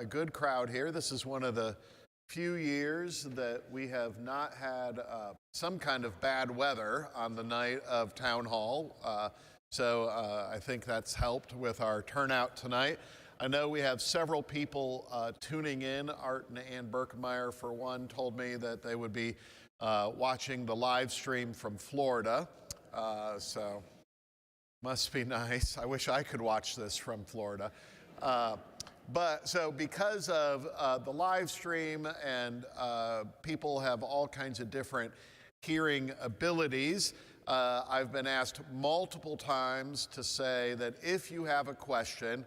a good crowd here. This is one of the few years that we have not had some kind of bad weather on the night of Town Hall. So I think that's helped with our turnout tonight. I know we have several people tuning in. Art and Ann Berkemeyer, for one, told me that they would be watching the live stream from Florida. So must be nice. I wish I could watch this from Florida. But so because of the live stream and people have all kinds of different hearing abilities, I've been asked multiple times to say that if you have a question,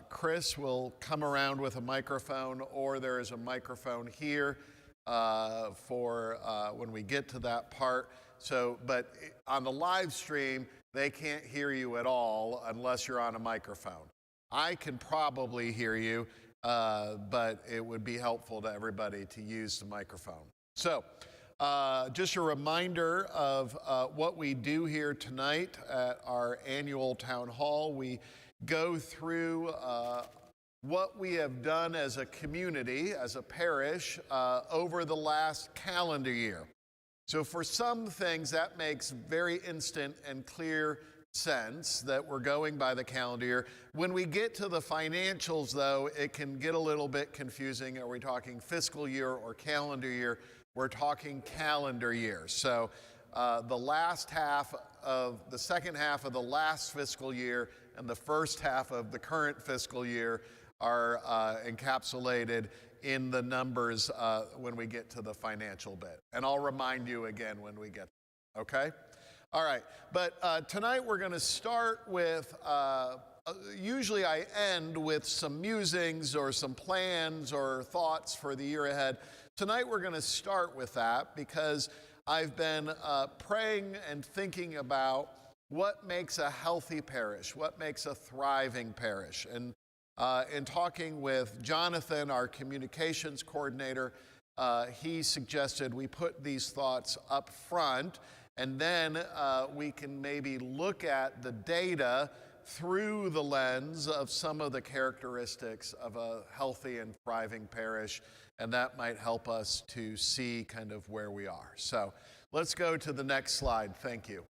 Chris will come around with a microphone, or there is a microphone here for when we get to that part. So, but on the live stream, they can't hear you at all unless you're on a microphone. I can probably hear you, but it would be helpful to everybody to use the microphone. So, just a reminder of what we do here tonight at our annual town hall. We go through what we have done as a community, as a parish, over the last calendar year. So for some things, that makes very instant and clear sense that we're going by the calendar year. When we get to the financials, though, it can get a little bit confusing. Are we talking fiscal year or calendar year? We're talking calendar year. So the second half of the last fiscal year and the first half of the current fiscal year are encapsulated in the numbers when we get to the financial bit. And I'll remind you again when we get there, okay? All right, but tonight we're going to start with, usually I end with some musings or some plans or thoughts for the year ahead. Tonight we're going to start with that because I've been praying and thinking about what makes a healthy parish, what makes a thriving parish. And in talking with Jonathan, our communications coordinator, he suggested we put these thoughts up front, and then we can maybe look at the data through the lens of some of the characteristics of a healthy and thriving parish, and that might help us to see kind of where we are. So let's go to the next slide. Thank you.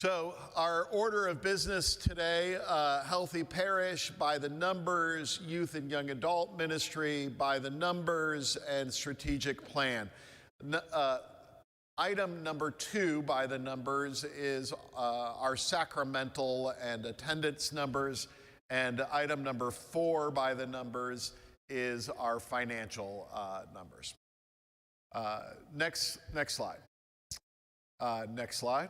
So our order of business today, healthy parish, by the numbers, youth and young adult ministry, by the numbers, and strategic plan. Item number 2 by the numbers is our sacramental and attendance numbers, and item number 4 by the numbers is our financial numbers. Next slide. Next slide.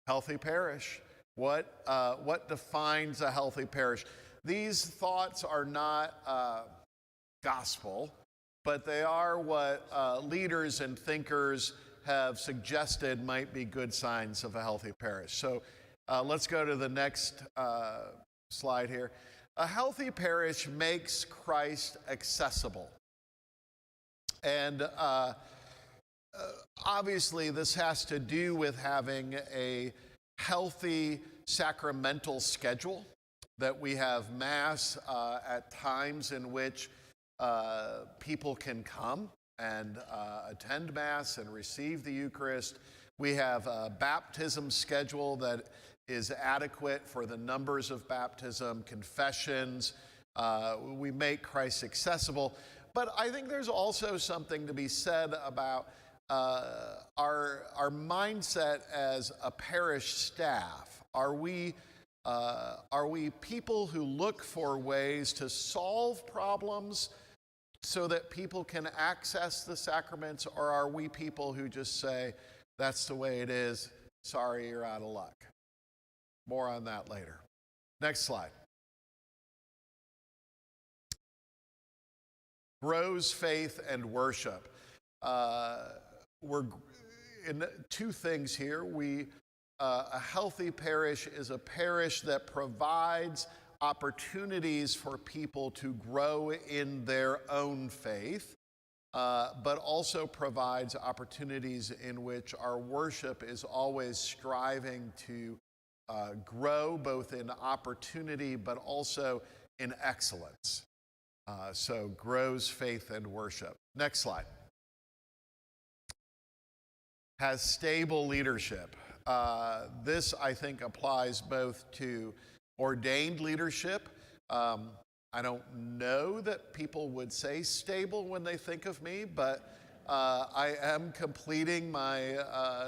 Healthy parish. What defines a healthy parish? These thoughts are not gospel, but they are what leaders and thinkers have suggested might be good signs of a healthy parish. So let's go to the next slide here. A healthy parish makes Christ accessible. And obviously, this has to do with having a healthy sacramental schedule, that we have Mass at times in which people can come and attend Mass and receive the Eucharist. We have a baptism schedule that is adequate for the numbers of baptism, confessions. We make Christ accessible. But I think there's also something to be said about our mindset as a parish staff. Are we people who look for ways to solve problems so that people can access the sacraments, or are we people who just say, that's the way it is, sorry, you're out of luck? More on that later. Next slide. Grows faith and worship. We're in 2 things here. A healthy parish is a parish that provides opportunities for people to grow in their own faith, but also provides opportunities in which our worship is always striving to grow both in opportunity but also in excellence. So grows faith and worship. Next slide. Has stable leadership. This, I think, applies both to ordained leadership. I don't know that people would say stable when they think of me, but I am completing my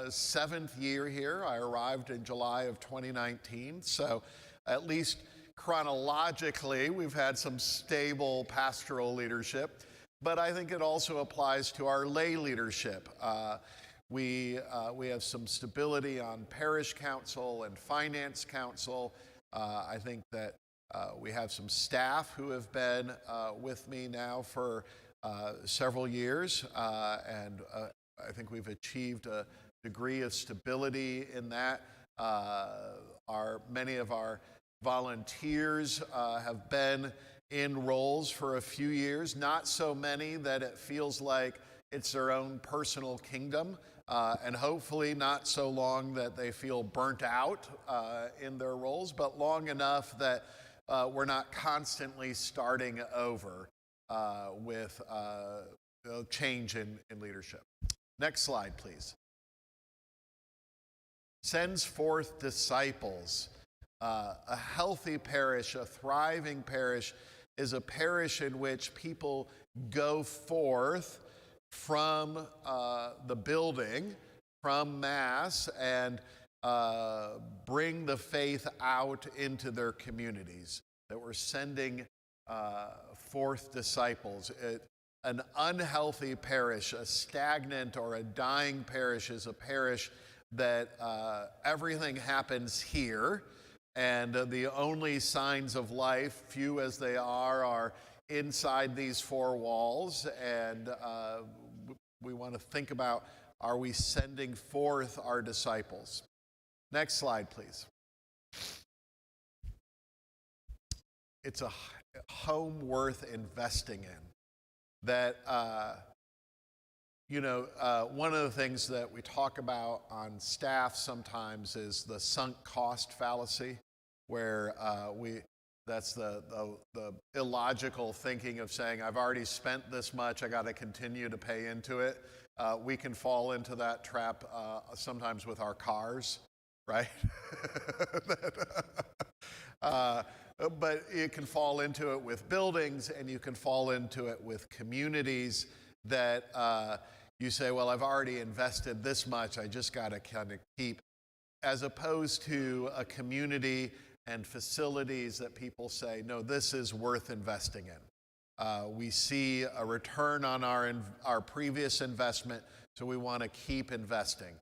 7th year here. I arrived in July of 2019, so at least chronologically, we've had some stable pastoral leadership, but I think it also applies to our lay leadership. We have some stability on parish council and finance council. I think that we have some staff who have been with me now for several years, and I think we've achieved a degree of stability in that. Many of our volunteers have been in roles for a few years, not so many that it feels like it's their own personal kingdom, and hopefully not so long that they feel burnt out in their roles, but long enough that we're not constantly starting over with change in leadership. Next slide, please. Sends forth disciples. A healthy parish, a thriving parish, is a parish in which people go forth from the building, from Mass, and bring the faith out into their communities, that we're sending forth disciples. An unhealthy parish, a stagnant or a dying parish, is a parish that everything happens here, and the only signs of life, few as they are inside these 4 walls, and we want to think about, are we sending forth our disciples? Next slide, please. It's a home worth investing in. That, one of the things that we talk about on staff sometimes is the sunk cost fallacy, where that's the illogical thinking of saying, I've already spent this much, I got to continue to pay into it. We can fall into that trap sometimes with our cars, right? But you can fall into it with buildings, and you can fall into it with communities that you say, well, I've already invested this much, I just got to kind of keep, as opposed to a community and facilities that people say, no, this is worth investing in. We see a return on our previous investment, so we want to keep investing.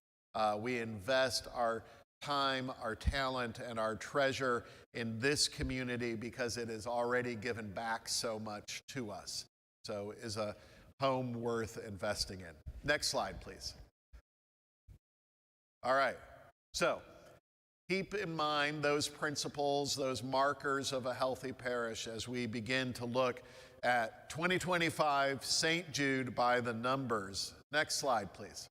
We invest our time, our talent, and our treasure in this community because it has already given back so much to us. So is a home worth investing in. Next slide, please. All right. So keep in mind those principles, those markers of a healthy parish as we begin to look at 2025 St. Jude by the numbers. Next slide, please.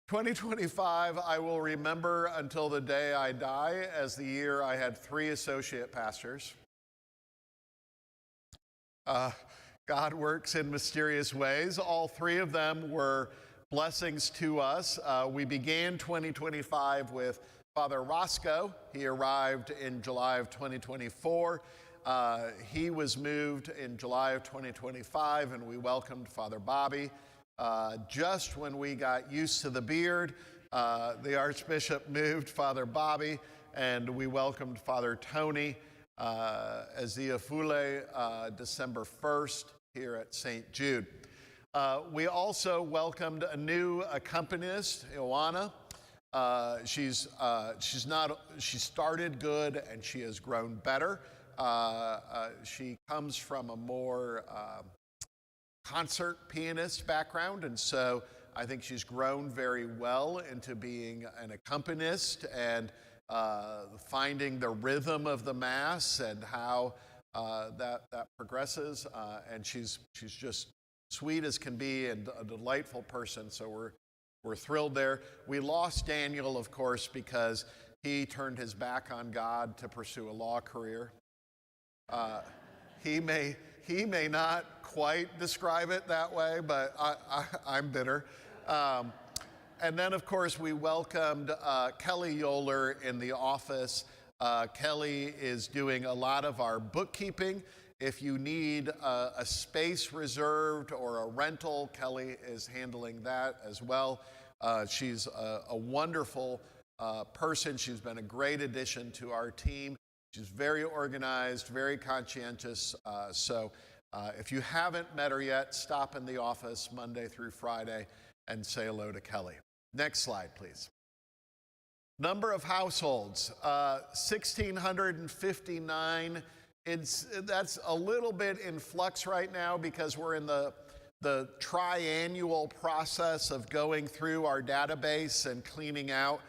2025, I will remember until the day I die as the year I had 3 associate pastors. God works in mysterious ways. All 3 of them were blessings to us. We began 2025 with Father Roscoe. He arrived in July of 2024. He was moved in July of 2025, and we welcomed Father Bobby. Just when we got used to the beard, the Archbishop moved Father Bobby, and we welcomed Father Tony as Ziafule December 1st here at St. Jude. We also welcomed a new accompanist, Ioana. She started good, and she has grown better. She comes from a more concert pianist background, and so I think she's grown very well into being an accompanist and finding the rhythm of the Mass and how that progresses. And she's just sweet as can be and a delightful person, so we're thrilled there. We lost Daniel, of course, because he turned his back on God to pursue a law career. He may not quite describe it that way, but I'm bitter. And then, of course, we welcomed Kelly Yoler in the office. Kelly is doing a lot of our bookkeeping. If you need a space reserved or a rental, Kelly is handling that as well. She's a wonderful person. She's been a great addition to our team. She's very organized, very conscientious. So if you haven't met her yet, stop in the office Monday through Friday and say hello to Kelly. Next slide, please. Number of households, 1,659. That's a little bit in flux right now because we're in the triannual process of going through our database and cleaning out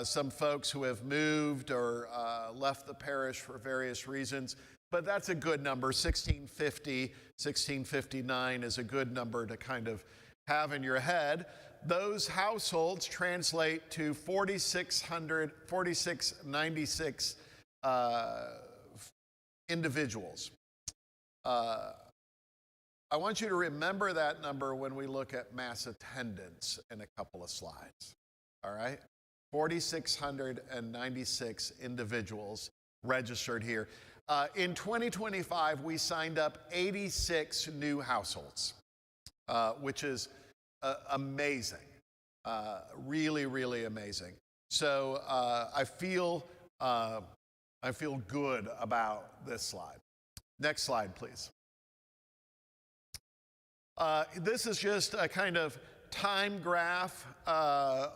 some folks who have moved or left the parish for various reasons. But that's a good number. 1,650, 1,659 is a good number to kind of have in your head. Those households translate to 4,696 individuals. I want you to remember that number when we look at mass attendance in a couple of slides. All right? 4,696 individuals registered here. In 2025, we signed up 86 new households, which is amazing. Really, really amazing. So I feel good about this slide. Next slide, please. This is just a kind of time graph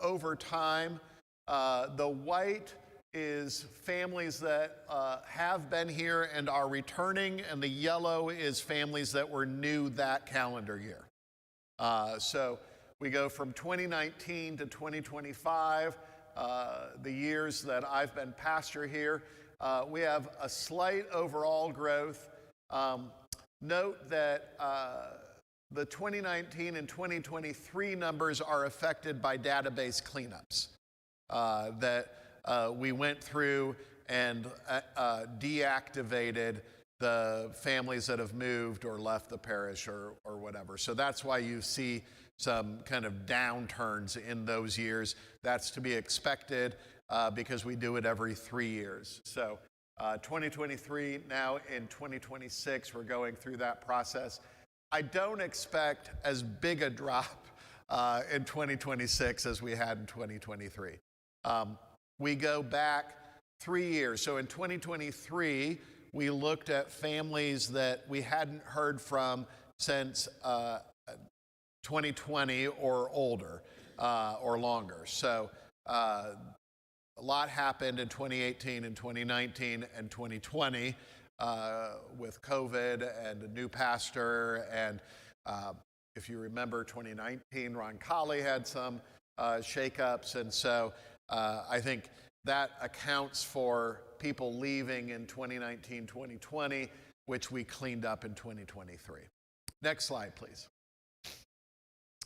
over time. The white is families that have been here and are returning, and the yellow is families that were new that calendar year. So we go from 2019 to 2025, the years that I've been pastor here. We have a slight overall growth. Note that the 2019 and 2023 numbers are affected by database cleanups that we went through and deactivated the families that have moved or left the parish or whatever. So that's why you see some kind of downturns in those years. That's to be expected because we do it every 3 years. So 2023, now in 2026, we're going through that process. I don't expect as big a drop in 2026 as we had in 2023. We go back 3 years. So in 2023, we looked at families that we hadn't heard from since 2020 or older or longer. So a lot happened in 2018 and 2019 and 2020 with COVID and a new pastor. And if you remember 2019, Ron Colley had some shakeups. And so I think that accounts for people leaving in 2019, 2020, which we cleaned up in 2023. Next slide, please.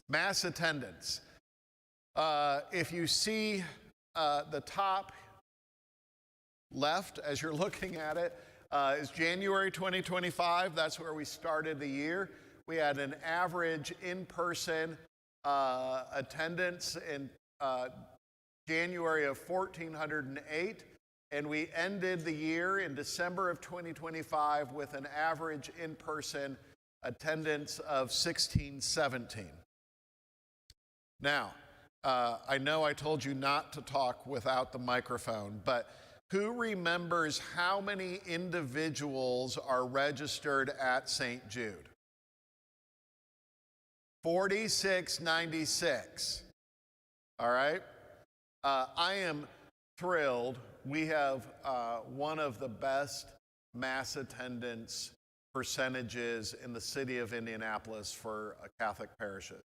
Mass attendance. If you see the top left as you're looking at it, is January 2025. That's where we started the year. We had an average in-person attendance in January of 1,408, and we ended the year in December of 2025 with an average in-person attendance of 1,617. Now, I know I told you not to talk without the microphone, but who remembers how many individuals are registered at St. Jude? 4,696. All right? I am thrilled. We have one of the best mass attendance percentages in the city of Indianapolis for Catholic parishes.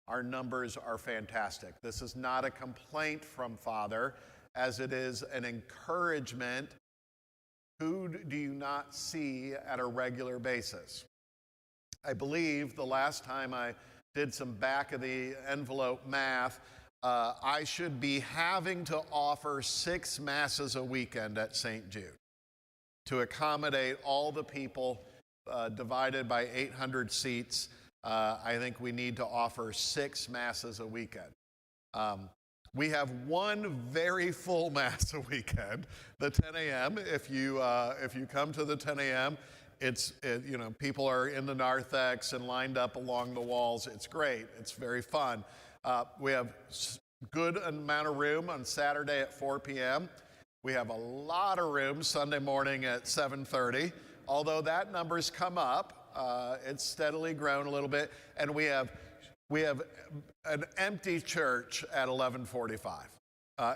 Our numbers are fantastic. This is not a complaint from Father, as it is an encouragement. Who do you not see at a regular basis? I believe the last time I did some back of the envelope math, I should be having to offer 6 masses a weekend at St. Jude. to accommodate all the people divided by 800 seats. I think we need to offer 6 masses a weekend. We have one very full mass a weekend, the 10 a.m. If you come to the 10 a.m., people are in the narthex and lined up along the walls. It's great. It's very fun. We have good amount of room on Saturday at 4 p.m. We have a lot of room Sunday morning at 7:30. Although that number's come up, it's steadily grown a little bit, and we have an empty church at 11:45.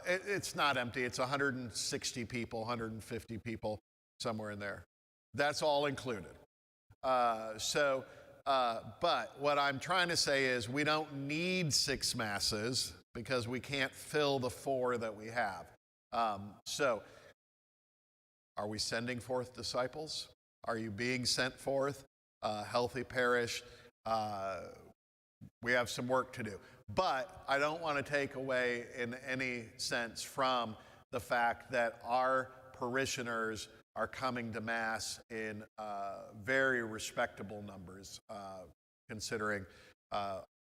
It's not empty. It's 160 people, 150 people, somewhere in there. That's all included. But what I'm trying to say is we don't need 6 masses because we can't fill the 4 that we have. So are we sending forth disciples? Are you being sent forth? Healthy parish. We have some work to do. But I don't want to take away in any sense from the fact that our parishioners are coming to Mass in very respectable numbers, considering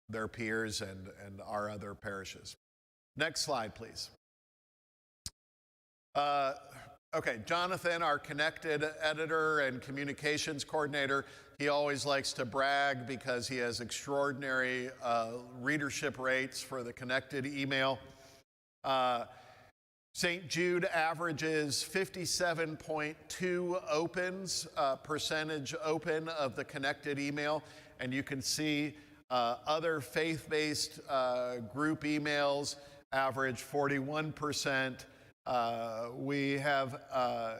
their peers and our other parishes. Next slide, please. Okay, Jonathan, our Connected editor and communications coordinator, he always likes to brag because he has extraordinary readership rates for the Connected email. St. Jude averages 57.2 percentage open of the Connected email, and you can see other faith-based group emails average 41%. We have,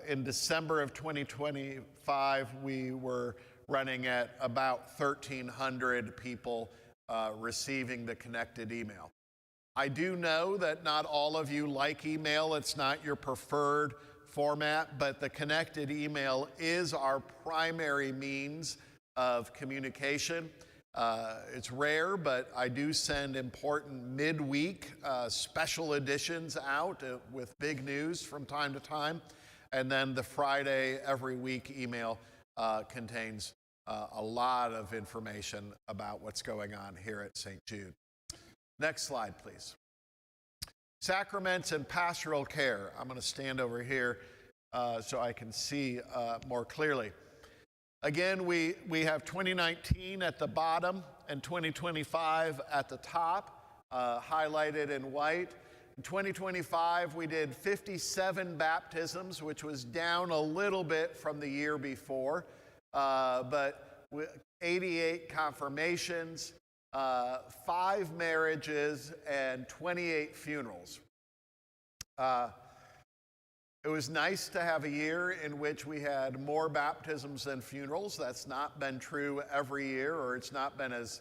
in December of 2025, we were running at about 1,300 people receiving the Connected email. I do know that not all of you like email. It's not your preferred format, but the Connected email is our primary means of communication. It's rare, but I do send important midweek special editions out with big news from time to time. And then the Friday every week email contains a lot of information about what's going on here at St. Jude. Next slide, please. Sacraments and pastoral care. I'm going to stand over here so I can see more clearly. Again, we have 2019 at the bottom and 2025 at the top, highlighted in white. In 2025, we did 57 baptisms, which was down a little bit from the year before, but 88 confirmations, 5 marriages, and 28 funerals. It was nice to have a year in which we had more baptisms than funerals. That's not been true every year, or it's not been as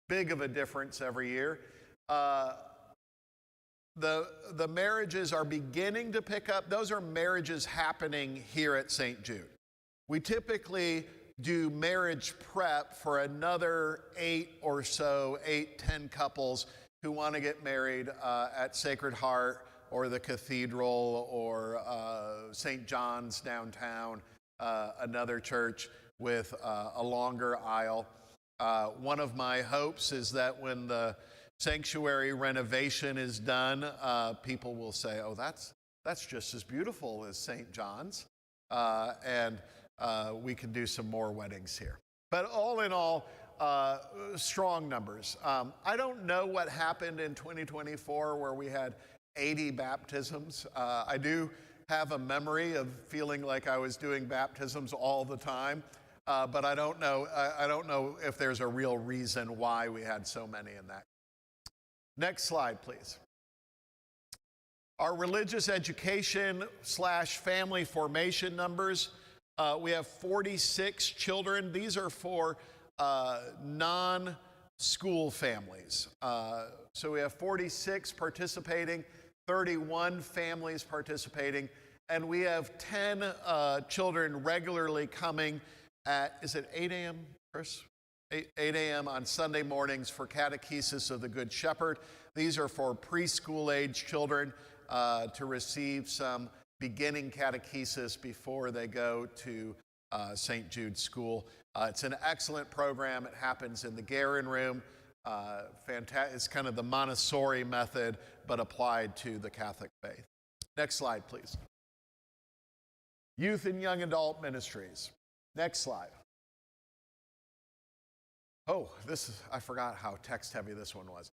big of a difference every year. The marriages are beginning to pick up. Those are marriages happening here at St. Jude. We typically do marriage prep for another 10 couples who want to get married at Sacred Heart or the Cathedral or St. John's downtown, another church with a longer aisle. One of my hopes is that when the sanctuary renovation is done, people will say, oh, that's just as beautiful as St. John's, and we can do some more weddings here. But all in all, strong numbers. I don't know what happened in 2024 where we had 80 baptisms. I do have a memory of feeling like I was doing baptisms all the time, but I don't know if there's a real reason why we had so many in that. Next slide, please. Our religious education / family formation numbers. We have 46 children. These are for non-school families. So we have 46 participating, 31 families participating, and we have 10 children regularly coming at, is it 8 a.m., Chris? 8 a.m. on Sunday mornings for Catechesis of the Good Shepherd. These are for preschool age children to receive some beginning catechesis before they go to St. Jude School. It's an excellent program. It happens in the Garin Room. It's kind of the Montessori method, but applied to the Catholic faith. Next slide, please. Youth and Young Adult Ministries. Next slide. Oh, I forgot how text-heavy this one was.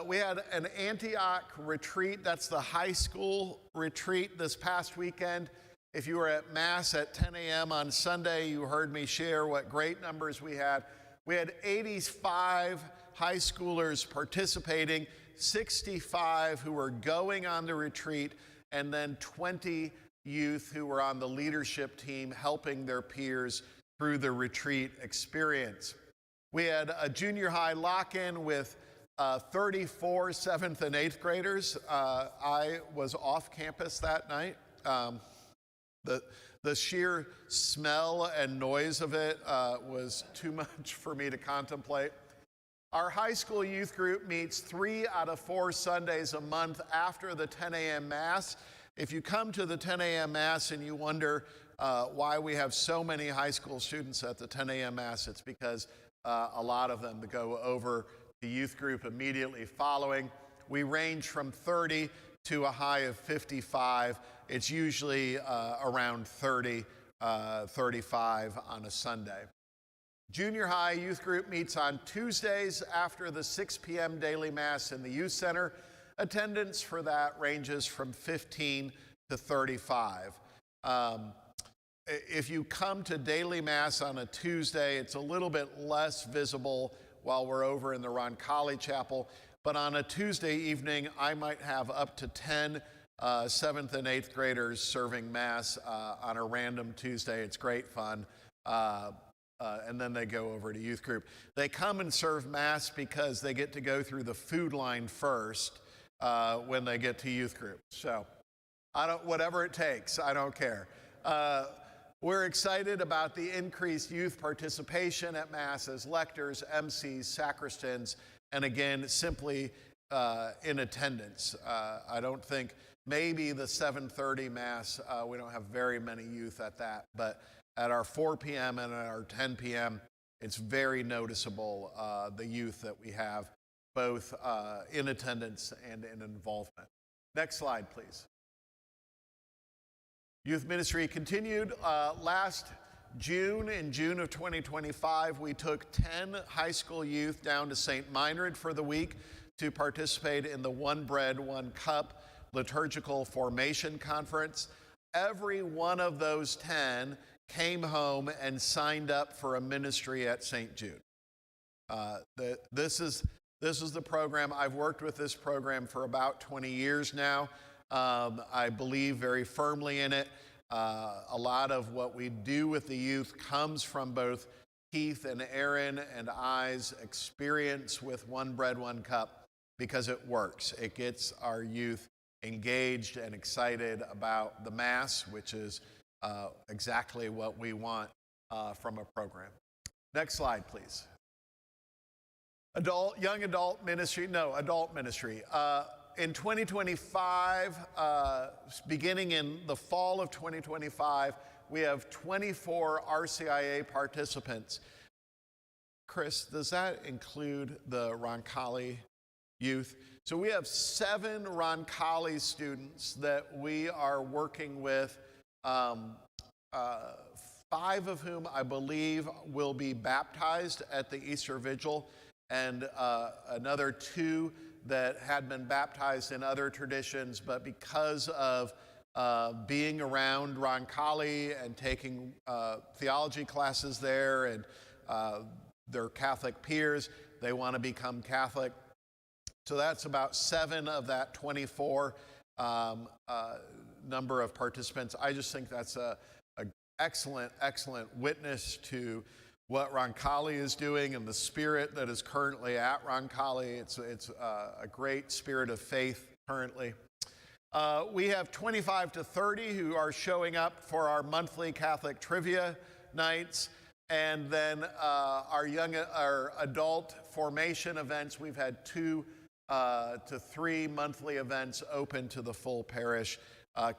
We had an Antioch retreat. That's the high school retreat this past weekend. If you were at Mass at 10 a.m. on Sunday, you heard me share what great numbers we had. We had 85 high schoolers participating, 65 who were going on the retreat, and then 20 youth who were on the leadership team helping their peers through the retreat experience. We had a junior high lock-in with 34 7th and 8th graders. I was off campus that night. The sheer smell and noise of it was too much for me to contemplate. Our high school youth group meets 3 out of 4 Sundays a month after the 10 a.m. Mass. If you come to the 10 a.m. Mass and you wonder why we have so many high school students at the 10 a.m. Mass, it's because a lot of them go over to youth group immediately following. We range from 30 to a high of 55. It's usually around 30, 35 on a Sunday. Junior high youth group meets on Tuesdays after the 6 p.m. daily Mass in the youth center. Attendance for that ranges from 15 to 35. If you come to daily Mass on a Tuesday, it's a little bit less visible while we're over in the Roncalli Chapel. But on a Tuesday evening, I might have up to 10 7th and 8th graders serving Mass on a random Tuesday. It's great fun. And then they go over to youth group. They come and serve Mass because they get to go through the food line first when they get to youth group. So whatever it takes, I don't care. We're excited about the increased youth participation at Mass as lectors, MCs, sacristans, and again, simply in attendance. I don't think maybe the 7:30 Mass, we don't have very many youth at that, but at our 4 p.m. and at our 10 p.m., it's very noticeable, the youth that we have, both in attendance and in involvement. Next slide, please. Youth ministry continued. Last June, in June of 2025, we took 10 high school youth down to St. Meinrad for the week to participate in the One Bread, One Cup Liturgical Formation Conference. Every one of those 10 came home and signed up for a ministry at St. Jude. This is the program. I've worked with this program for about 20 years now. I believe very firmly in it. A lot of what we do with the youth comes from both Keith and Aaron and I's experience with One Bread, One Cup, because it works. It gets our youth engaged and excited about the Mass, which is exactly what we want from a program. Next slide, please. Adult ministry. In 2025, beginning in the fall of 2025, we have 24 RCIA participants. Chris, does that include the Roncalli youth? So we have 7 Roncalli students that we are working with, 5 of whom I believe will be baptized at the Easter Vigil, and another 2 that had been baptized in other traditions, but because of being around Roncalli and taking theology classes there and their Catholic peers, they want to become Catholic. So that's about 7 of that 24 number of participants. I just think that's a excellent witness to what Roncalli is doing and the spirit that is currently at Roncalli. It's a great spirit of faith currently. We have 25 to 30 who are showing up for our monthly Catholic trivia nights. And then our adult formation events, we've had 2 to 3 monthly events open to the full parish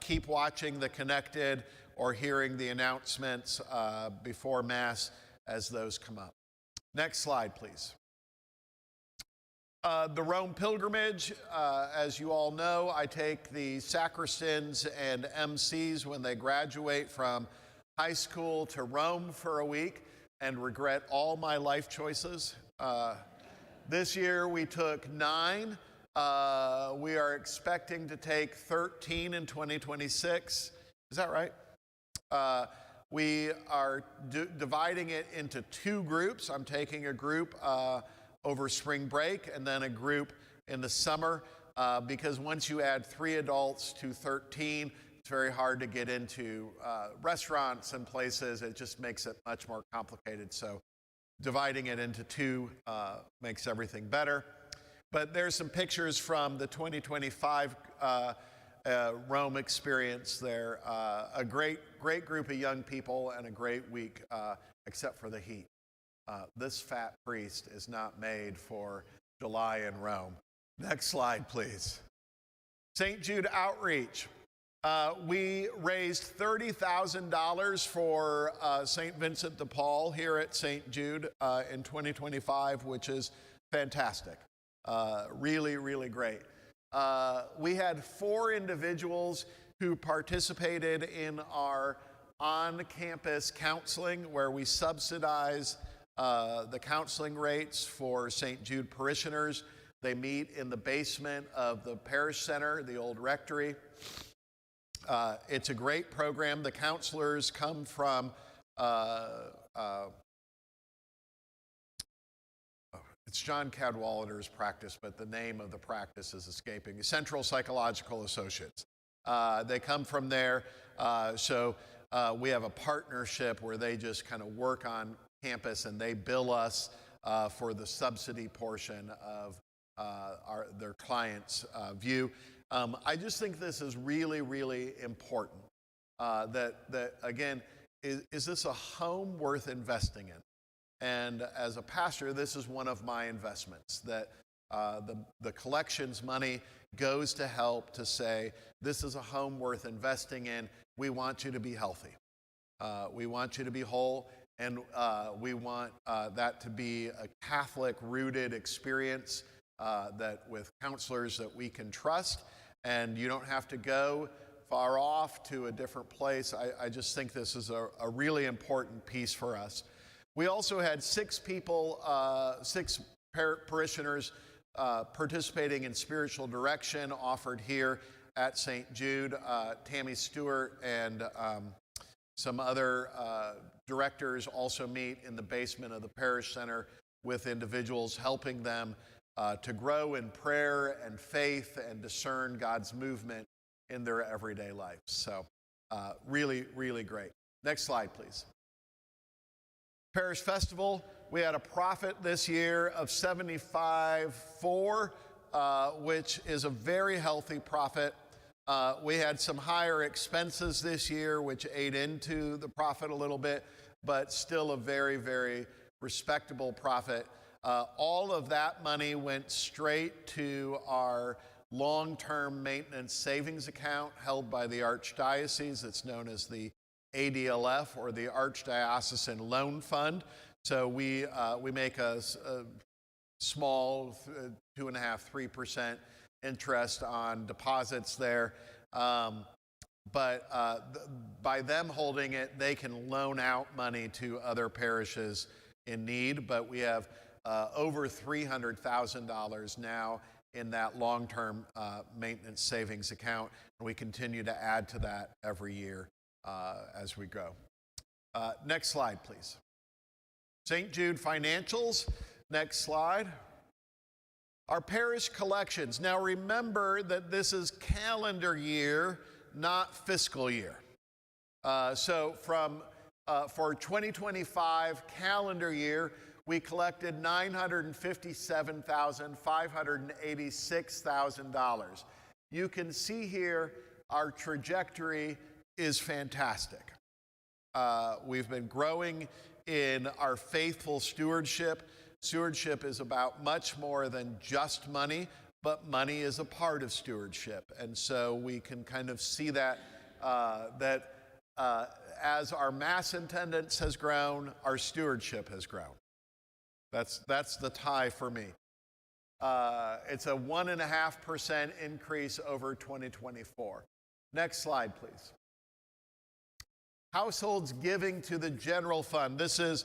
keep watching the Connected or hearing the announcements before Mass as those come up. Next slide, please. The Rome pilgrimage, as you all know, I take the sacristans and MCs when they graduate from high school to Rome for a week and regret all my life choices. This year we took 9. We are expecting to take 13 in 2026. Is that right? We are dividing it into 2 groups. I'm taking a group over spring break and then a group in the summer because once you add 3 adults to 13, it's very hard to get into restaurants and places. It just makes it much more complicated. So dividing it into 2 makes everything better. But there's some pictures from the 2025 Rome experience there. A great group of young people and a great week, except for the heat. This fat priest is not made for July in Rome. Next slide, please. St. Jude Outreach. We raised $30,000 for St. Vincent de Paul here at St. Jude in 2025, which is fantastic. Really, really great. We had 4 individuals who participated in our on-campus counseling, where we subsidize the counseling rates for St. Jude parishioners. They meet in the basement of the parish center, the old rectory. It's a great program. The counselors come from it's John Cadwallader's practice, but the name of the practice is escaping. Central Psychological Associates. They come from there. So we have a partnership where they just kind of work on campus and they bill us for the subsidy portion of their clients' view. I just think this is really, really important. That again, is this a home worth investing in? And as a pastor, this is one of my investments, that the collections money goes to help to say, this is a home worth investing in. We want you to be healthy. We want you to be whole, and we want that to be a Catholic-rooted experience that with counselors that we can trust, and you don't have to go far off to a different place. I just think this is a really important piece for us. We also had 6 people, 6 parishioners participating in spiritual direction offered here at St. Jude. Tammy Stewart and some other directors also meet in the basement of the parish center with individuals, helping them to grow in prayer and faith and discern God's movement in their everyday life. So really, really great. Next slide, please. Parish Festival, we had a profit this year of $75,400, which is a very healthy profit. We had some higher expenses this year, which ate into the profit a little bit, but still a very, very respectable profit. All of that money went straight to our long-term maintenance savings account held by the Archdiocese. It's known as the ADLF, or the Archdiocesan Loan Fund. So we make a small 2.5–3% interest on deposits there. But by them holding it, they can loan out money to other parishes in need. But we have over $300,000 now in that long-term maintenance savings account, and we continue to add to that every year as we go. Next slide, please. St. Jude financials. Next slide. Our parish collections. Now remember that this is calendar year, not fiscal year. So for 2025 calendar year, we collected $957,586,000. You can see here our trajectory is fantastic. We've been growing in our faithful stewardship. Stewardship is about much more than just money, but money is a part of stewardship. And so we can kind of see that, as our mass attendance has grown, our stewardship has grown. That's the tie for me. It's a 1.5% increase over 2024. Next slide, please. Households giving to the general fund. This is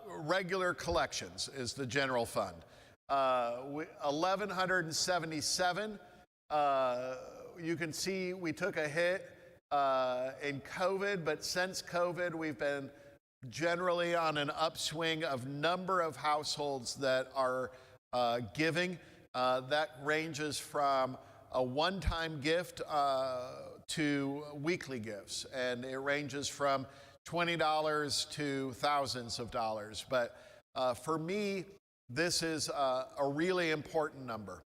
regular collections is the general fund. 1,177. You can see we took a hit in COVID, but since COVID, we've been generally on an upswing of number of households that are giving. That ranges from a one-time gift to weekly gifts, and it ranges from $20 to thousands of dollars. But for me, this is a really important number.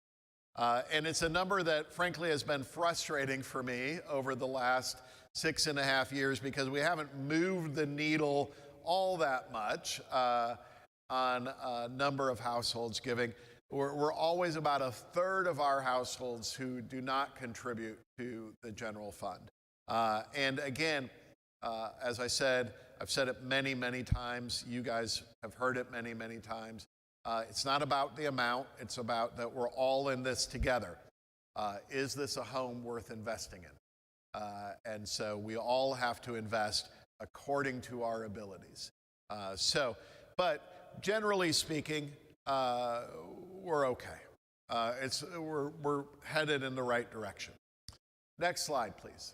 And it's a number that, frankly, has been frustrating for me over the last 6.5 years because we haven't moved the needle all that much on number of households giving. We're always about a third of our households who do not contribute to the general fund. And again, as I said, I've said it many, many times. You guys have heard it many, many times. It's not about the amount. It's about that we're all in this together. Is this a home worth investing in? And so we all have to invest according to our abilities. But generally speaking, we're okay. We're headed in the right direction. Next slide, please.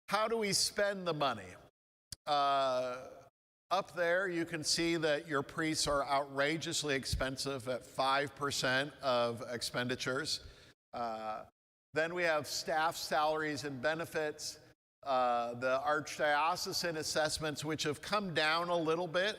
How do we spend the money? Up there, you can see that your priests are outrageously expensive at 5% of expenditures. Then we have staff salaries and benefits, the archdiocesan assessments, which have come down a little bit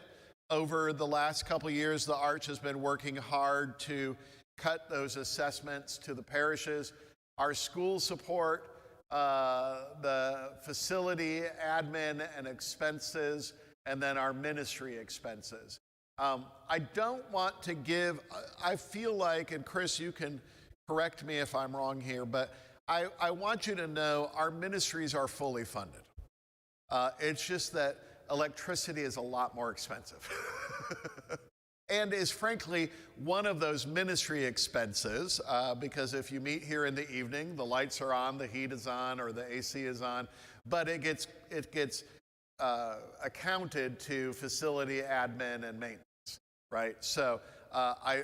over the last couple of years. The Arch has been working hard to cut those assessments to the parishes. Our school support, the facility admin and expenses, and then our ministry expenses. I don't want to give, I feel like, and Chris, you can correct me if I'm wrong here, but I want you to know our ministries are fully funded. It's just that electricity is a lot more expensive. And is frankly one of those ministry expenses, because if you meet here in the evening, the lights are on, the heat is on, or the AC is on, but it gets accounted to facility admin and maintenance, right? So I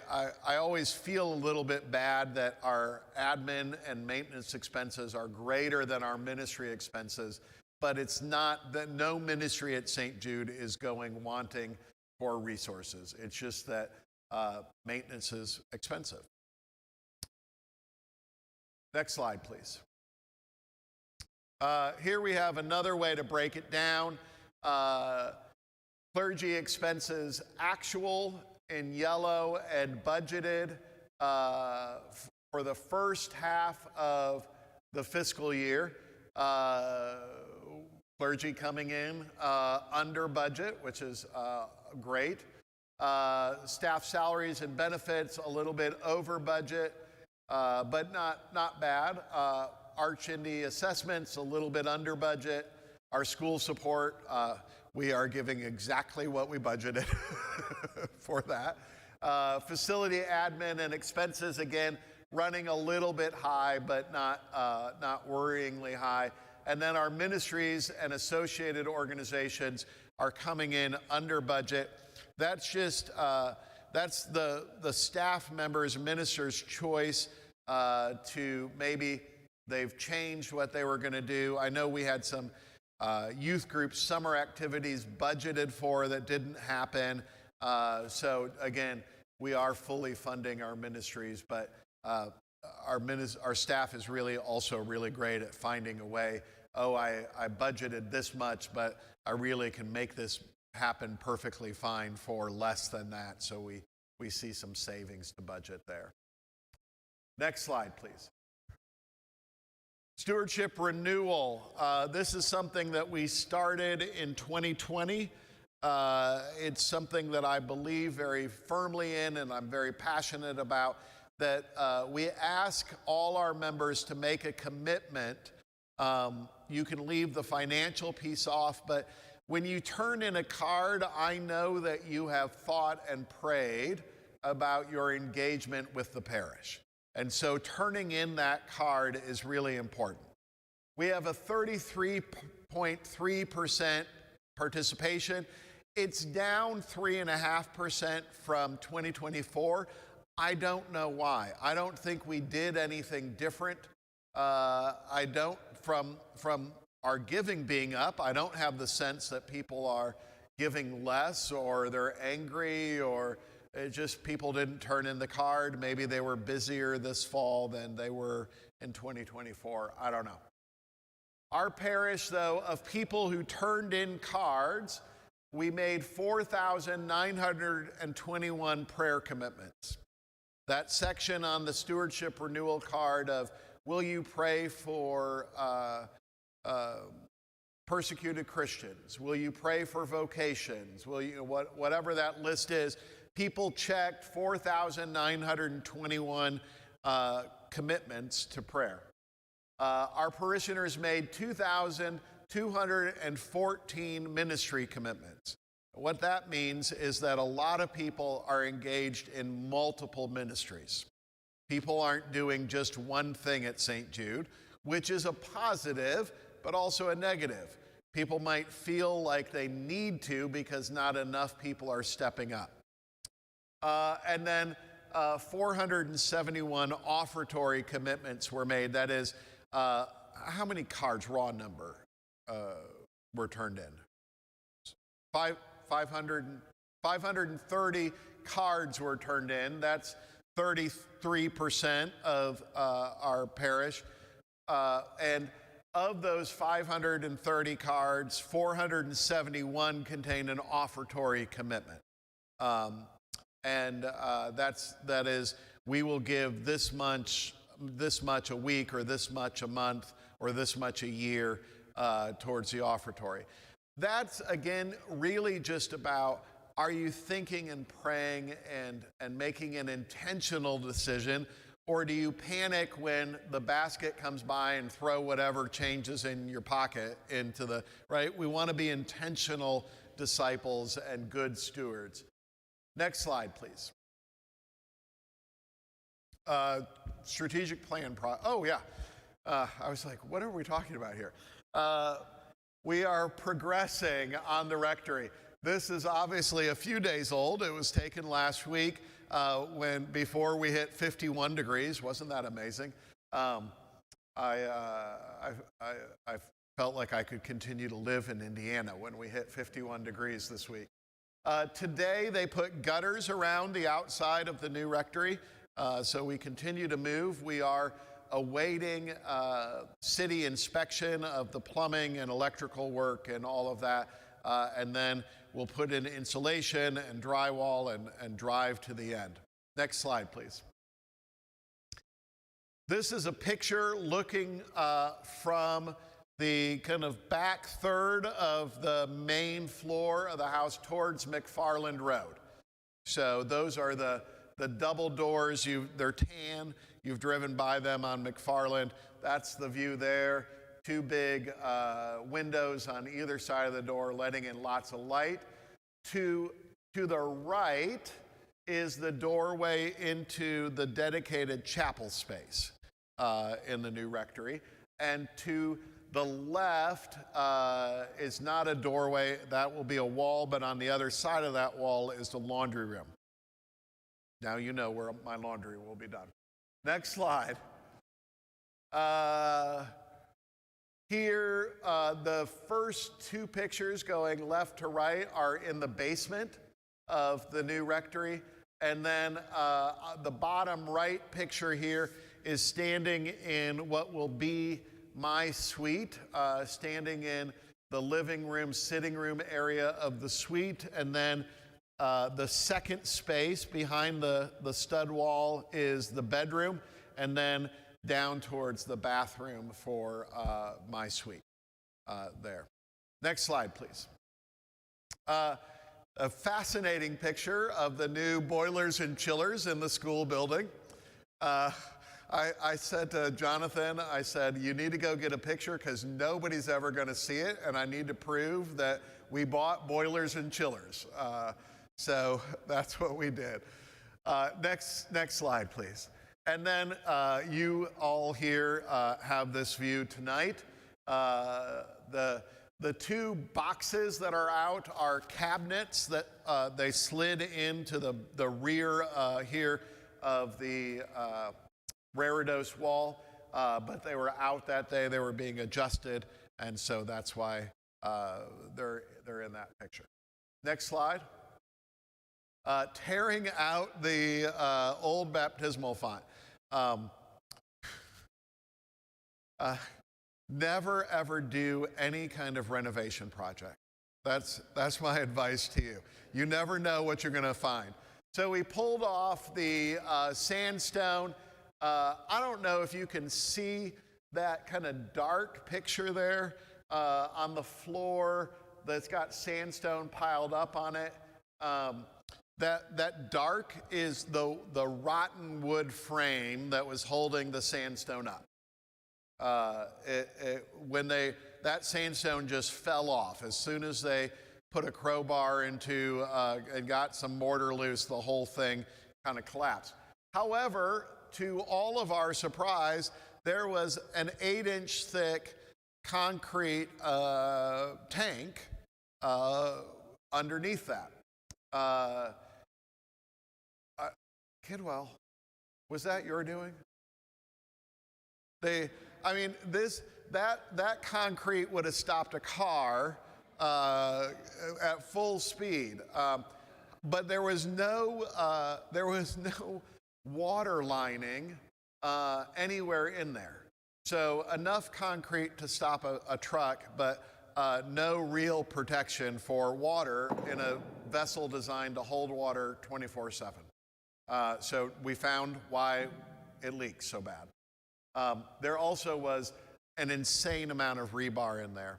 always feel a little bit bad that our admin and maintenance expenses are greater than our ministry expenses, but it's not that no ministry at St. Jude is going wanting for resources. It's just that maintenance is expensive. Next slide, please. Here we have another way to break it down. Clergy expenses actual in yellow and budgeted for the first half of the fiscal year. Clergy coming in under budget, which is great. Staff salaries and benefits a little bit over budget, but not bad. Arch-Indy assessments a little bit under budget. Our school support, we are giving exactly what we budgeted for that. Facility admin and expenses, again, running a little bit high, but not worryingly high. And then our ministries and associated organizations are coming in under budget. That's just, that's the staff members, ministers' choice to maybe they've changed what they were going to do. I know we had some youth group summer activities budgeted for that didn't happen. So again, we are fully funding our ministries, but our staff is really also really great at finding a way. Oh, I budgeted this much, but I really can make this happen perfectly fine for less than that. So we see some savings to budget there. Next slide, please. Stewardship renewal. This is something that we started in 2020. It's something that I believe very firmly in and I'm very passionate about. that we ask all our members to make a commitment. You can leave the financial piece off, but when you turn in a card, I know that you have thought and prayed about your engagement with the parish. And so turning in that card is really important. We have a 33.3% participation. It's down 3.5% from 2024. I don't know why. I don't think we did anything different. I don't, from our giving being up, I don't have the sense that people are giving less or they're angry or it just people didn't turn in the card. Maybe they were busier this fall than they were in 2024. I don't know. Our parish, though, of people who turned in cards, we made 4,921 prayer commitments. That section on the stewardship renewal card of will you pray for persecuted Christians? Will you pray for vocations? Will you, whatever that list is, people checked 4,921 commitments to prayer. Our parishioners made 2,214 ministry commitments. What that means is that a lot of people are engaged in multiple ministries. People aren't doing just one thing at St. Jude, which is a positive, but also a negative. People might feel like they need to because not enough people are stepping up. And then 471 offertory commitments were made. That is, how many cards, raw number, were turned in? 530 cards were turned in. That's 33% of our parish. And of those 530 cards, 471 contain an offertory commitment. That is, we will give this much a week or this much a month or this much a year towards the offertory. That's, again, really just about, are you thinking and praying and making an intentional decision, or do you panic when the basket comes by and throw whatever changes in your pocket into the, right? We want to be intentional disciples and good stewards. Next slide, please. Strategic plan. Oh, yeah. I was like, what are we talking about here? We are progressing on the rectory. This is obviously a few days old. It was taken last week before we hit 51 degrees. Wasn't that amazing? I felt like I could continue to live in Indiana when we hit 51 degrees this week. Today they put gutters around the outside of the new rectory, so we continue to move. We are awaiting city inspection of the plumbing and electrical work and all of that, and then we'll put in insulation and drywall and drive to the end. Next slide, please. This is a picture looking from the kind of back third of the main floor of the house towards McFarland Road. So those are the double doors. They're tan. You've driven by them on McFarland. That's the view there. Two big windows on either side of the door, letting in lots of light. To the right is the doorway into the dedicated chapel space in the new rectory. And to the left is not a doorway. That will be a wall, but on the other side of that wall is the laundry room. Now you know where my laundry will be done. Next slide. Here, the first two pictures going left to right are in the basement of the new rectory. And then the bottom right picture here is standing in what will be my suite, standing in the living room, sitting room area of the suite. And then the second space behind the stud wall is the bedroom, and then down towards the bathroom for my suite there. Next slide, please. A fascinating picture of the new boilers and chillers in the school building. Uh, I said to Jonathan, I said, you need to go get a picture because nobody's ever going to see it, and I need to prove that we bought boilers and chillers. So that's what we did. Next slide, please. And then you all here have this view tonight. The two boxes that are out are cabinets that they slid into the rear here of the Reredos wall, but they were out that day. They were being adjusted, and so that's why they're in that picture. Next slide. Tearing out the old baptismal font. Never ever do any kind of renovation project. That's my advice to you. You never know what you're going to find. So we pulled off the sandstone. I don't know if you can see that kind of dark picture there on the floor that's got sandstone piled up on it. That dark is the rotten wood frame that was holding the sandstone up. That sandstone just fell off as soon as they put a crowbar into and got some mortar loose. The whole thing kind of collapsed. However, to all of our surprise, there was an 8-inch thick concrete tank underneath that. Kidwell, was that your doing? That concrete would have stopped a car at full speed, but there was no water lining anywhere in there. So enough concrete to stop a truck, but no real protection for water in a vessel designed to hold water 24/7. So we found why it leaks so bad. There also was an insane amount of rebar in there.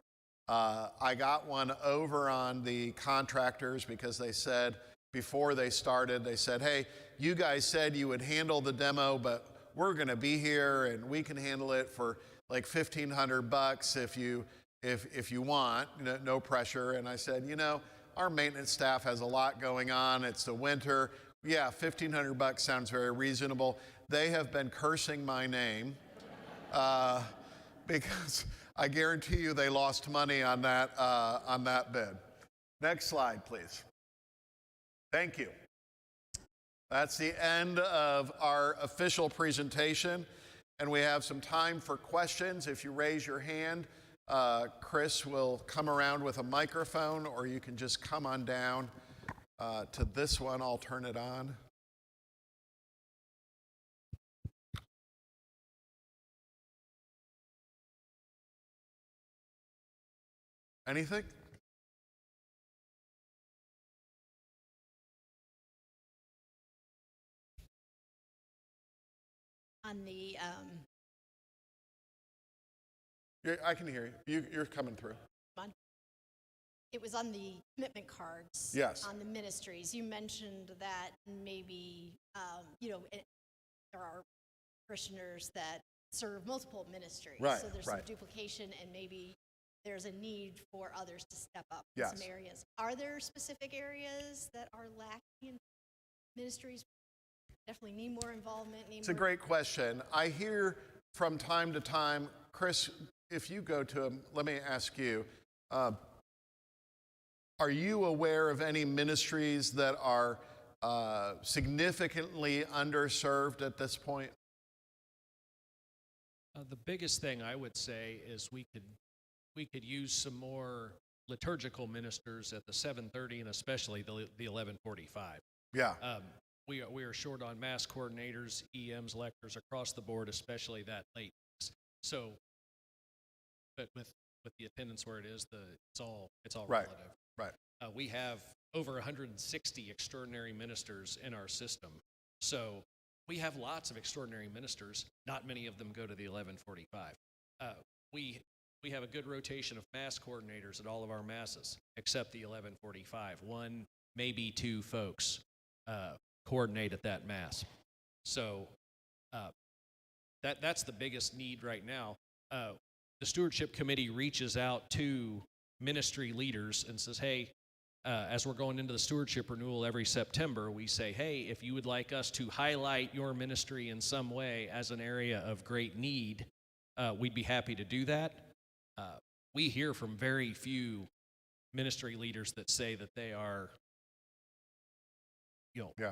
I got one over on the contractors because they said, before they started, they said, hey, you guys said you would handle the demo, but we're going to be here and we can handle it for like $1,500 if you want, no pressure. And I said, our maintenance staff has a lot going on. It's the winter. Yeah, $1,500 sounds very reasonable. They have been cursing my name because I guarantee you they lost money on that bid. Next slide, please. Thank you. That's the end of our official presentation, and we have some time for questions. If you raise your hand, Chris will come around with a microphone, or you can just come on down to this one. I'll turn it on. Anything? On the I can hear you. You're coming through. it was on the commitment cards. Yes. On the ministries. You mentioned that maybe there are parishioners that serve multiple ministries. Right. So there's right. some duplication, and maybe there's a need for others to step up in Yes. some areas. Are there specific areas that are lacking in ministries? Definitely need more involvement. It's a great question. I hear from time to time, Chris, if you go to him, let me ask you, are you aware of any ministries that are significantly underserved at this point? The biggest thing I would say is we could use some more liturgical ministers at the 7:30 and especially the 11:45. Yeah. We are short on mass coordinators, EMs, lectors across the board, especially that late. So, but with the attendance where it is, it's all Right. relative. Right. We have over 160 extraordinary ministers in our system. So we have lots of extraordinary ministers. Not many of them go to the 11:45. We have a good rotation of mass coordinators at all of our masses, except the 11:45. One, maybe two folks coordinate at that mass. So That's the biggest need right now. The stewardship committee reaches out to ministry leaders and says, hey, as we're going into the stewardship renewal every September, we say, hey, if you would like us to highlight your ministry in some way as an area of great need, we'd be happy to do that. We hear from very few ministry leaders that say that they are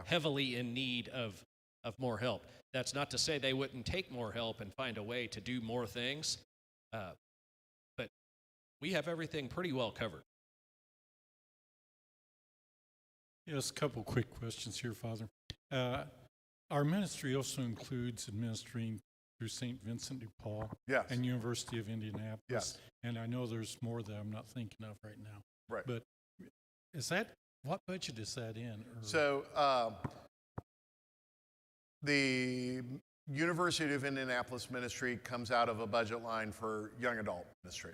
heavily in need of more help. That's not to say they wouldn't take more help and find a way to do more things, but we have everything pretty well covered. Yes, a couple quick questions here, Father. Our ministry also includes administering through St. Vincent de Paul Yes. and University of Indianapolis. Yes. And I know there's more that I'm not thinking of right now. Right. But what budget is that in? So the University of Indianapolis ministry comes out of a budget line for young adult ministry.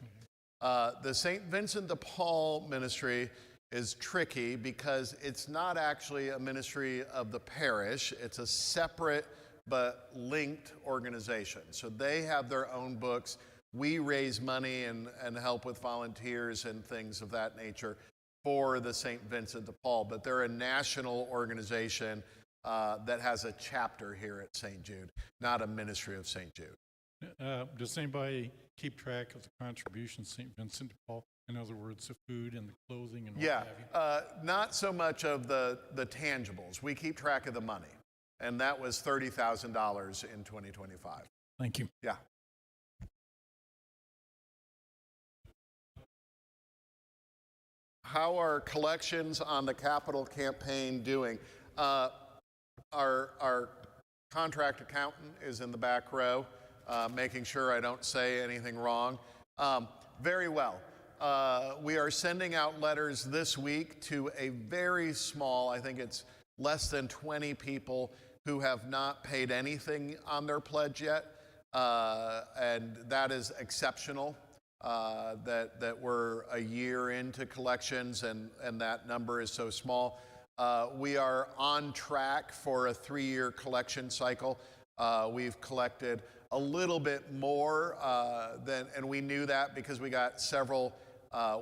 The St. Vincent de Paul ministry is tricky because it's not actually a ministry of the parish. It's a separate but linked organization. So they have their own books. We raise money and help with volunteers and things of that nature for the St. Vincent de Paul, but they're a national organization that has a chapter here at St. Jude, not a ministry of St. Jude. Does anybody keep track of the contributions St. Vincent de Paul? In other words, the food and the clothing and what have you? Not so much of the tangibles. We keep track of the money, and that was $30,000 in 2025. Thank you. Yeah. How are collections on the capital campaign doing? Our contract accountant is in the back row, making sure I don't say anything wrong. Very well. We are sending out letters this week to a very small, I think it's less than 20 people who have not paid anything on their pledge yet, and that is exceptional. That we're a year into collections and that number is so small. We are on track for a 3-year collection cycle. We've collected a little bit more and we knew that because we got several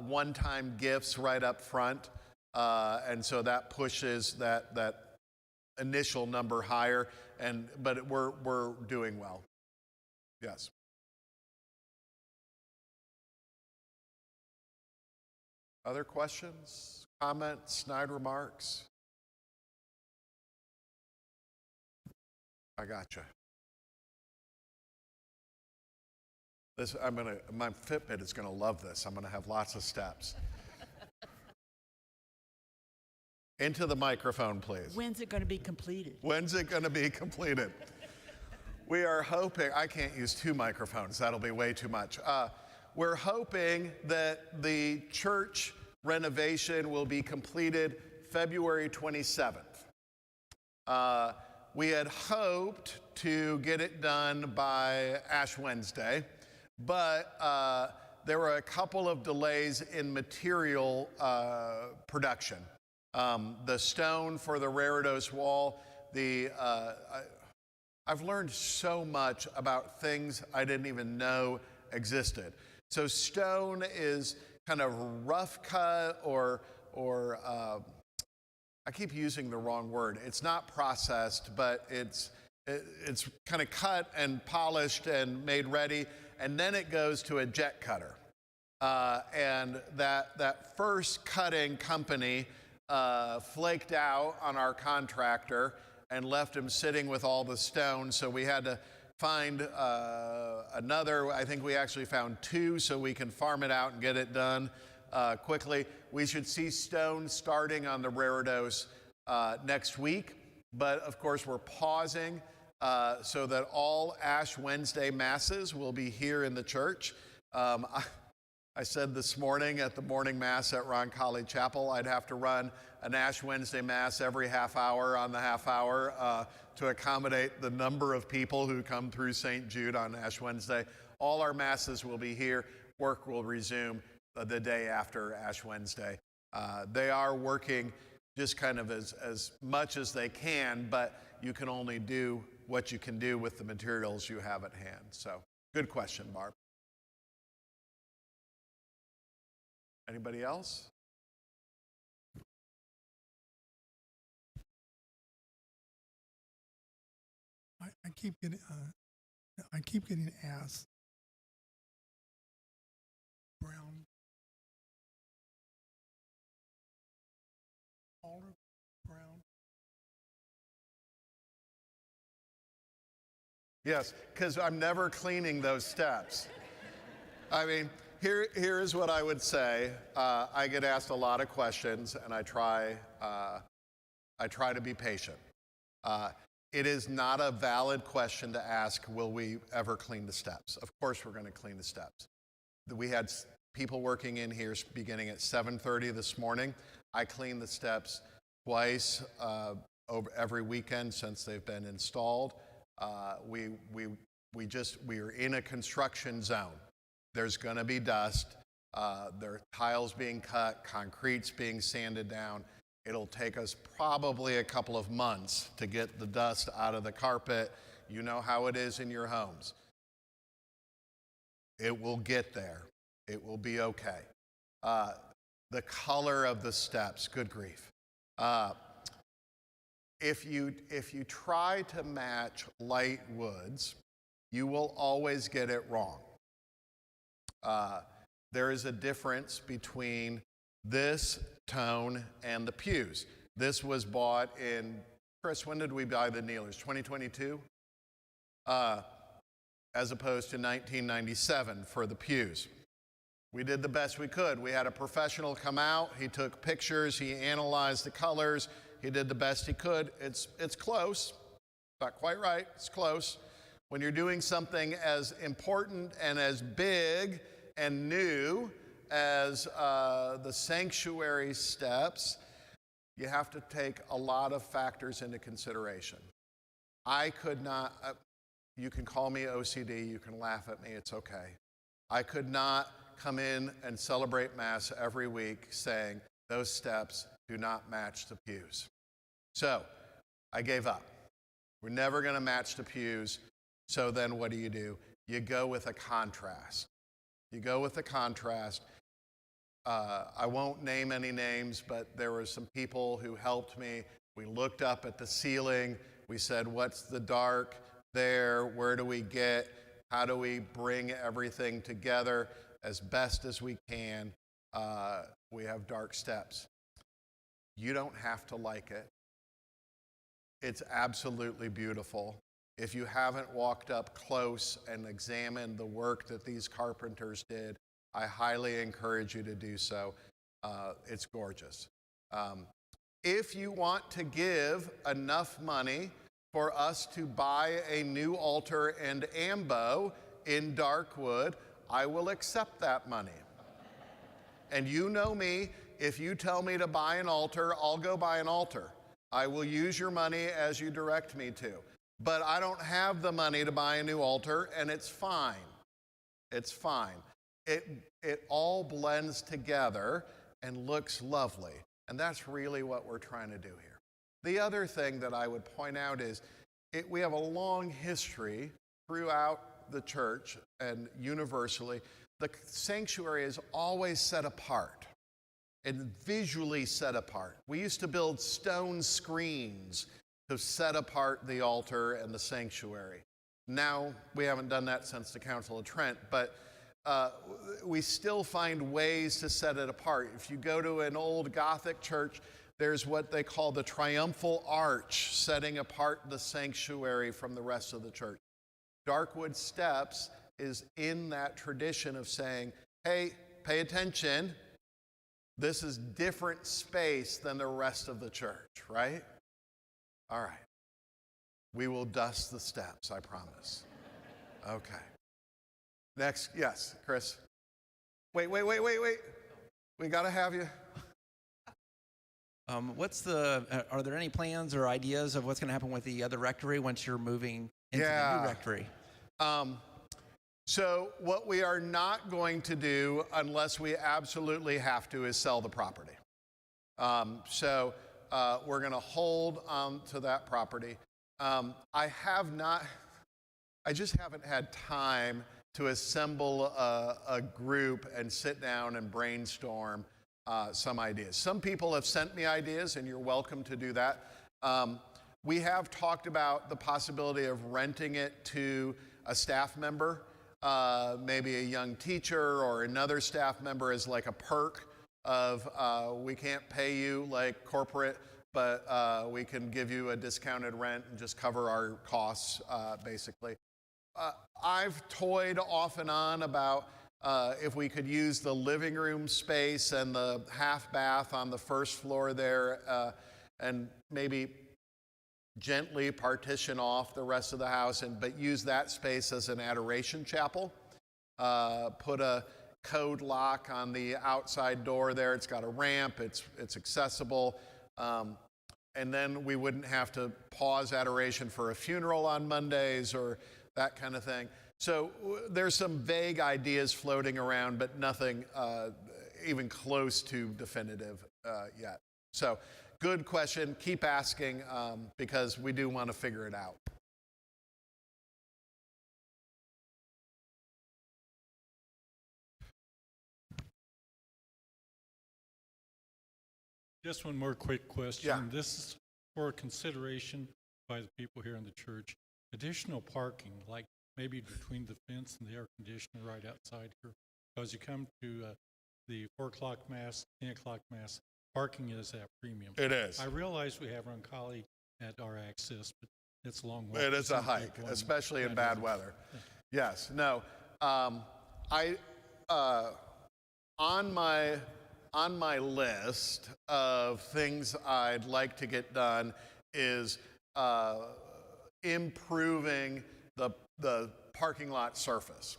one-time gifts right up front, and so that pushes that initial number higher. But we're doing well. Yes. Other questions, comments, snide remarks? I gotcha. My Fitbit is gonna love this. I'm gonna have lots of steps. Into the microphone, please. When's it going to be completed? When's it gonna be completed? We are hoping, I can't use 2 microphones, that'll be way too much. We're hoping that the church renovation will be completed February 27th. We had hoped to get it done by Ash Wednesday, but there were a couple of delays in material production. The stone for the Reredos wall, I've learned so much about things I didn't even know existed. So stone is kind of rough cut or I keep using the wrong word. It's not processed, but it's kind of cut and polished and made ready, and then it goes to a jet cutter. And that first cutting company flaked out on our contractor and left him sitting with all the stone, so we had to find another. I think we actually found 2 so we can farm it out and get it done quickly. We should see stone starting on the Reredos next week, but of course we're pausing so that all Ash Wednesday masses will be here in the church. I said this morning at the morning mass at Roncalli Chapel, I'd have to run an Ash Wednesday mass every half hour on the half hour to accommodate the number of people who come through St. Jude on Ash Wednesday. All our masses will be here. Work will resume the day after Ash Wednesday. They are working just kind of as much as they can, but you can only do what you can do with the materials you have at hand. So, good question, Barb. Anybody else? I keep getting asked brown olive brown. Yes, because I'm never cleaning those steps. I mean, here is what I would say. I get asked a lot of questions, and I try to be patient. It is not a valid question to ask, will we ever clean the steps? Of course we're going to clean the steps. We had people working in here beginning at 7:30 this morning. I cleaned the steps twice over every weekend since they've been installed. We are in a construction zone. There's going to be dust. There are tiles being cut, concrete's being sanded down. It'll take us probably a couple of months to get the dust out of the carpet. You know how it is in your homes. It will get there. It will be okay. The color of the steps, good grief. If you try to match light woods, you will always get it wrong. There is a difference between this tone and the pews. This was bought in, Chris, when did we buy the kneelers? 2022? As opposed to 1997 for the pews. We did the best we could. We had a professional come out. He took pictures. He analyzed the colors. He did the best he could. It's close. Not quite right. It's close. When you're doing something as important and as big and new as the sanctuary steps, you have to take a lot of factors into consideration. I could not, you can call me OCD, you can laugh at me, it's okay. I could not come in and celebrate Mass every week saying, those steps do not match the pews. So, I gave up. We're never going to match the pews, so then what do? You go with a contrast. You go with a contrast. I won't name any names, but there were some people who helped me. We looked up at the ceiling. We said, what's the dark there? Where do we get? How do we bring everything together as best as we can? We have dark steps. You don't have to like it. It's absolutely beautiful. If you haven't walked up close and examined the work that these carpenters did, I highly encourage you to do so. It's gorgeous. If you want to give enough money for us to buy a new altar and ambo in Darkwood, I will accept that money. And you know me, if you tell me to buy an altar, I'll go buy an altar. I will use your money as you direct me to. But I don't have the money to buy a new altar, and it's fine. It's fine. It all blends together and looks lovely. And that's really what we're trying to do here. The other thing that I would point out is we have a long history throughout the church and universally. The sanctuary is always set apart and visually set apart. We used to build stone screens to set apart the altar and the sanctuary. Now, we haven't done that since the Council of Trent, but we still find ways to set it apart. If you go to an old Gothic church, there's what they call the triumphal arch, setting apart the sanctuary from the rest of the church. Darkwood Steps is in that tradition of saying, hey, pay attention. This is different space than the rest of the church, right? All right. We will dust the steps, I promise. Okay. Next, yes, Chris. Wait. We got to have you. Are there any plans or ideas of what's going to happen with the other rectory once you're moving into the new rectory? So what we are not going to do unless we absolutely have to is sell the property. We're going to hold on to that property. I just haven't had time to assemble a group and sit down and brainstorm some ideas. Some people have sent me ideas, and you're welcome to do that. We have talked about the possibility of renting it to a staff member, maybe a young teacher or another staff member as like a perk of we can't pay you like corporate, but we can give you a discounted rent and just cover our costs, basically. I've toyed off and on about if we could use the living room space and the half bath on the first floor there and maybe gently partition off the rest of the house, but use that space as an adoration chapel. Put a code lock on the outside door there. It's got a ramp. It's accessible. And then we wouldn't have to pause adoration for a funeral on Mondays or that kind of thing. So there's some vague ideas floating around, but nothing even close to definitive yet. So good question. Keep asking because we do want to figure it out. Just one more quick question. Yeah. This is for consideration by the people here in the church. Additional parking, like maybe between the fence and the air conditioner right outside here. As you come to the 4 o'clock Mass, 10 o'clock Mass, parking is at premium. It is. I realize we have Roncalli at our access, but it's a long way. It is a hike, especially in bad weather. Yes. No. On my list of things I'd like to get done is improving the parking lot surface.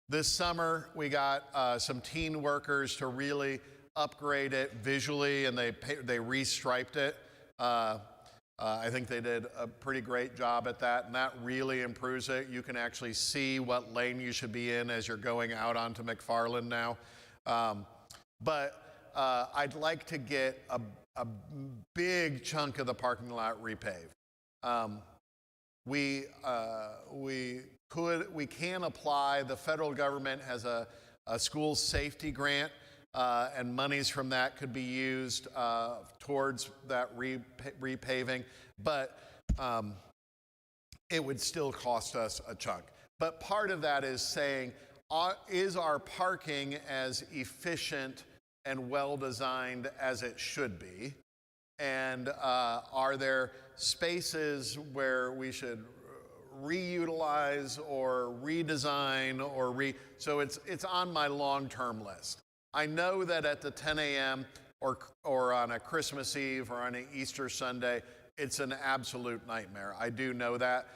This summer, we got some teen workers to really upgrade it visually, and they restriped it. I think they did a pretty great job at that, and that really improves it. You can actually see what lane you should be in as you're going out onto McFarland now. But I'd like to get a big chunk of the parking lot repaved. We can apply. The federal government has a school safety grant, and monies from that could be used towards that repaving, but it would still cost us a chunk. But part of that is saying, is our parking as efficient and well-designed as it should be? And are there spaces where we should reutilize or redesign or so it's on my long-term list. I know that at the 10 a.m. or on a Christmas Eve or on an Easter Sunday, it's an absolute nightmare. I do know that.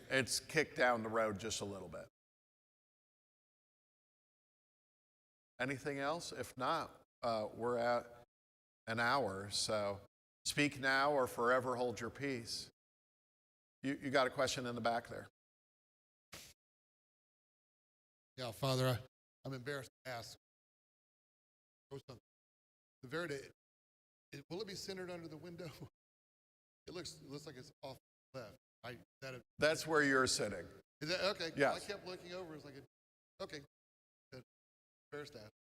It's kicked down the road just a little bit. Anything else? If not, we're at an hour, so speak now or forever hold your peace. You got a question in the back there. Yeah, Father, I'm embarrassed to ask. Something. The Verdi, will it be centered under the window? It looks like it's off left. That's where you're sitting. Is that okay? Yes. I kept looking over. It's like, okay. Good. Embarrassed to ask.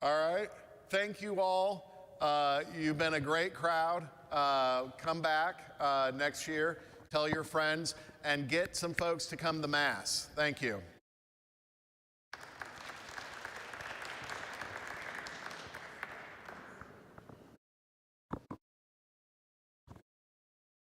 All right. Thank you all. You've been a great crowd. Come back next year. Tell your friends and get some folks to come to Mass. Thank you.